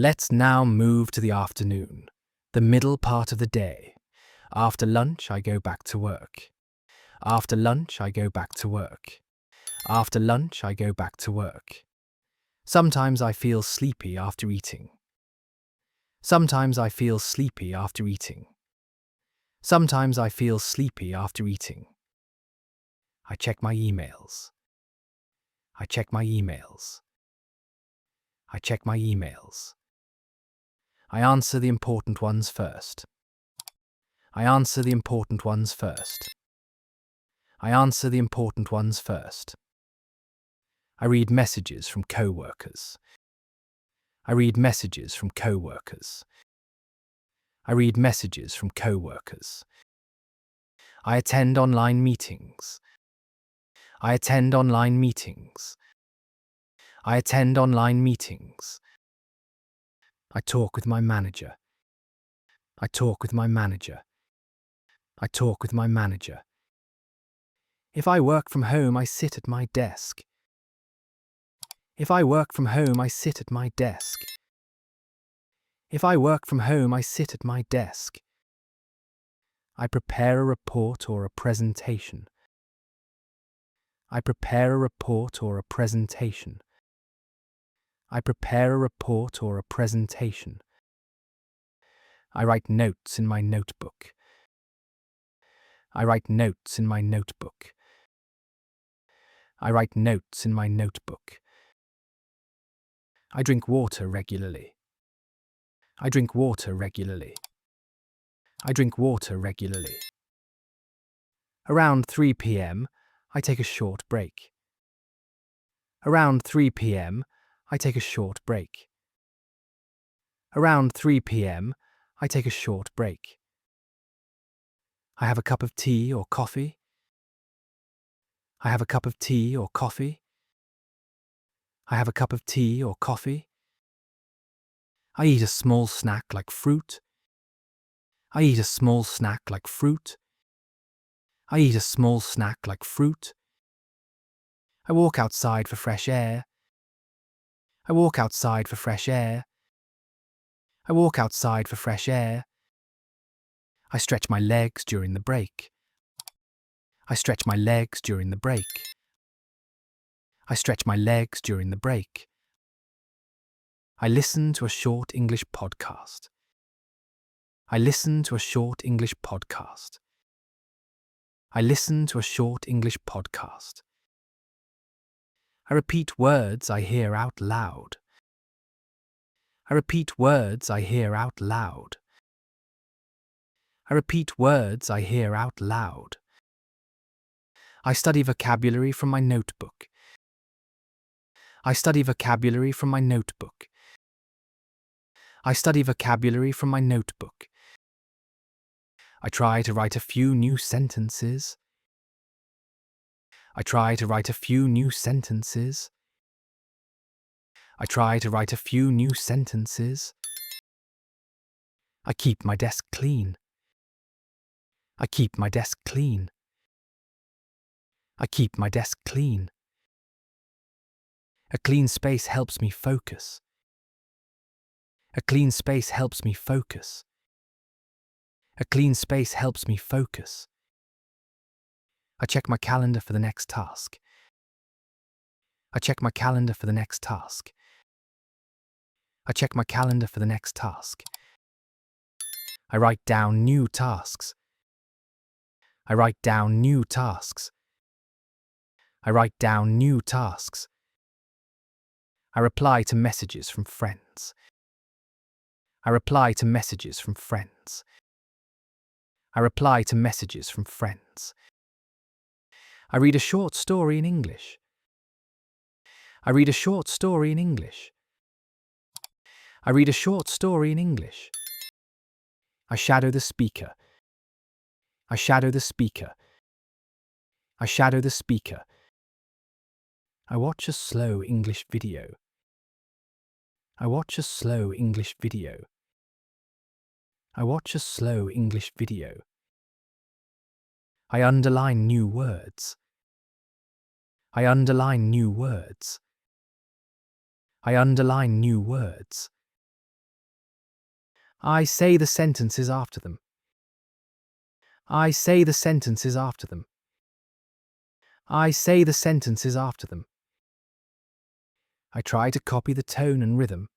Let's now move to the afternoon, the middle part of the day. After lunch, I go back to work. After lunch, I go back to work. After lunch, I go back to work. Sometimes I feel sleepy after eating. Sometimes I feel sleepy after eating. Sometimes I feel sleepy after eating. I check my emails. I check my emails. I check my emails. I answer the important ones first. I answer the important ones first. I answer the important ones first. I read messages from coworkers. I read messages from coworkers. I read messages from coworkers. I attend online meetings. I attend online meetings. I attend online meetings. I talk with my manager. I talk with my manager. I talk with my manager. If I work from home, I sit at my desk. If I work from home, I sit at my desk. If I work from home, I sit at my desk. I prepare a report or a presentation. I prepare a report or a presentation. I prepare a report or a presentation. I write notes in my notebook. I write notes in my notebook. I write notes in my notebook. I drink water regularly. I drink water regularly. I drink water regularly. Around 3 p.m., I take a short break. Around 3 p.m., I take a short break. Around 3 p.m., I take a short break. I have a cup of tea or coffee. I have a cup of tea or coffee. I have a cup of tea or coffee. I eat a small snack like fruit. I eat a small snack like fruit. I eat a small snack like fruit. I walk outside for fresh air. I walk outside for fresh air. I walk outside for fresh air. I stretch my legs during the break. I stretch my legs during the break. I stretch my legs during the break. I listen to a short English podcast. I listen to a short English podcast. I listen to a short English podcast. I repeat words I hear out loud. I repeat words I hear out loud. I repeat words I hear out loud. I study vocabulary from my notebook. I study vocabulary from my notebook. I study vocabulary from my notebook. I try to write a few new sentences. I try to write a few new sentences. I try to write a few new sentences. I keep my desk clean. I keep my desk clean. I keep my desk clean. A clean space helps me focus. A clean space helps me focus. A clean space helps me focus. I check my calendar for the next task. I check my calendar for the next task. I check my calendar for the next task. I write down new tasks. I write down new tasks. I write down new tasks. I reply to messages from friends. I reply to messages from friends. I reply to messages from friends. I read a short story in English. I read a short story in English. I read a short story in English. I shadow the speaker. I shadow the speaker. I shadow the speaker. I watch a slow English video. I watch a slow English video. I watch a slow English video. I underline new words. I underline new words. I underline new words. I say the sentences after them. I say the sentences after them. I say the sentences after them. I try to copy the tone and rhythm.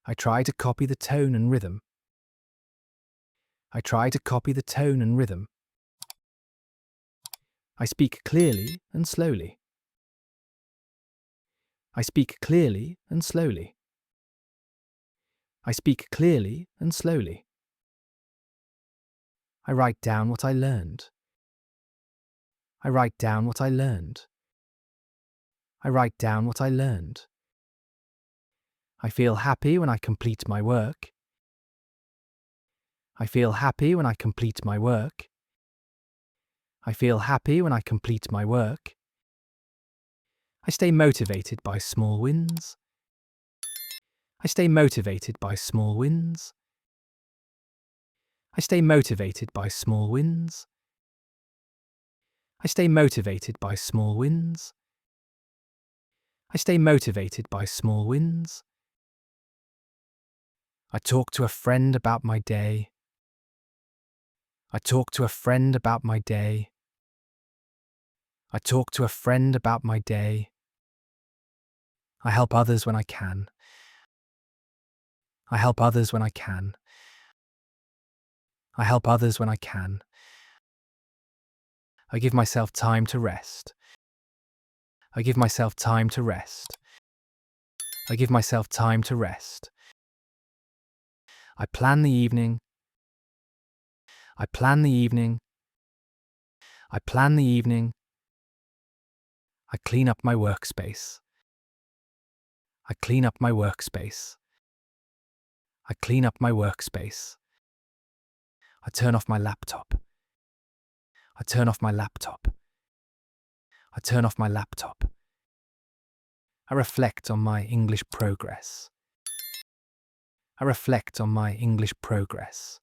I try to copy the tone and rhythm. I try to copy the tone and rhythm. I speak clearly and slowly. I speak clearly and slowly. I speak clearly and slowly. I write down what I learned. I write down what I learned. I write down what I learned. I feel happy when I complete my work. I feel happy when I complete my work. I feel happy when I complete my work. I stay motivated by small wins. I stay motivated by small wins. I stay motivated by small wins. I stay motivated by small wins. I stay motivated by small wins. I talk to a friend about my day. I talk to a friend about my day. I talk to a friend about my day. I help others when I can. I help others when I can. I help others when I can. I give myself time to rest. I give myself time to rest. I give myself time to rest. I plan the evening. I plan the evening. I plan the evening. I clean up my workspace. I clean up my workspace. I clean up my workspace. I turn off my laptop. I turn off my laptop. I turn off my laptop. I reflect on my English progress. I reflect on my English progress.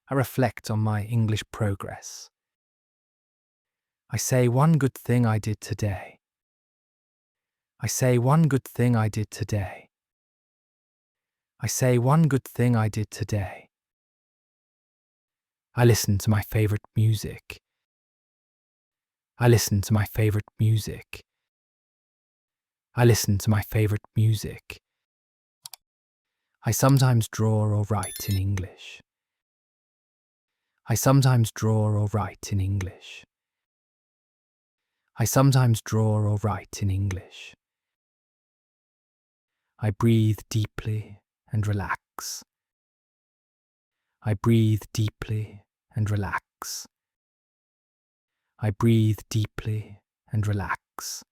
I reflect on my English progress. I say one good thing I did today. I say one good thing I did today. I say one good thing I did today. I listen to my favorite music. I listen to my favorite music. I listen to my favorite music. I sometimes draw or write in English. I sometimes draw or write in English. I sometimes draw or write in English. I breathe deeply and relax. I breathe deeply and relax. I breathe deeply and relax.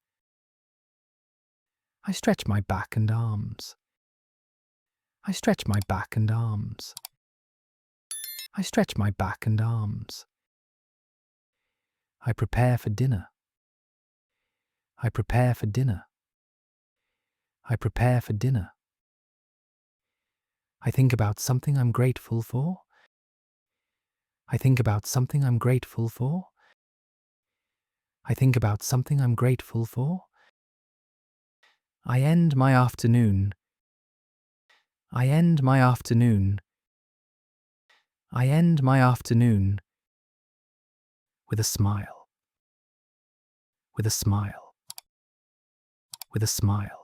I stretch my back and arms. I stretch my back and arms. I stretch my back and arms. I prepare for dinner. I prepare for dinner. I prepare for dinner. I think about something I'm grateful for. I think about something I'm grateful for. I think about something I'm grateful for. I end my afternoon. I end my afternoon. I end my afternoon with a smile. With a smile. With a smile.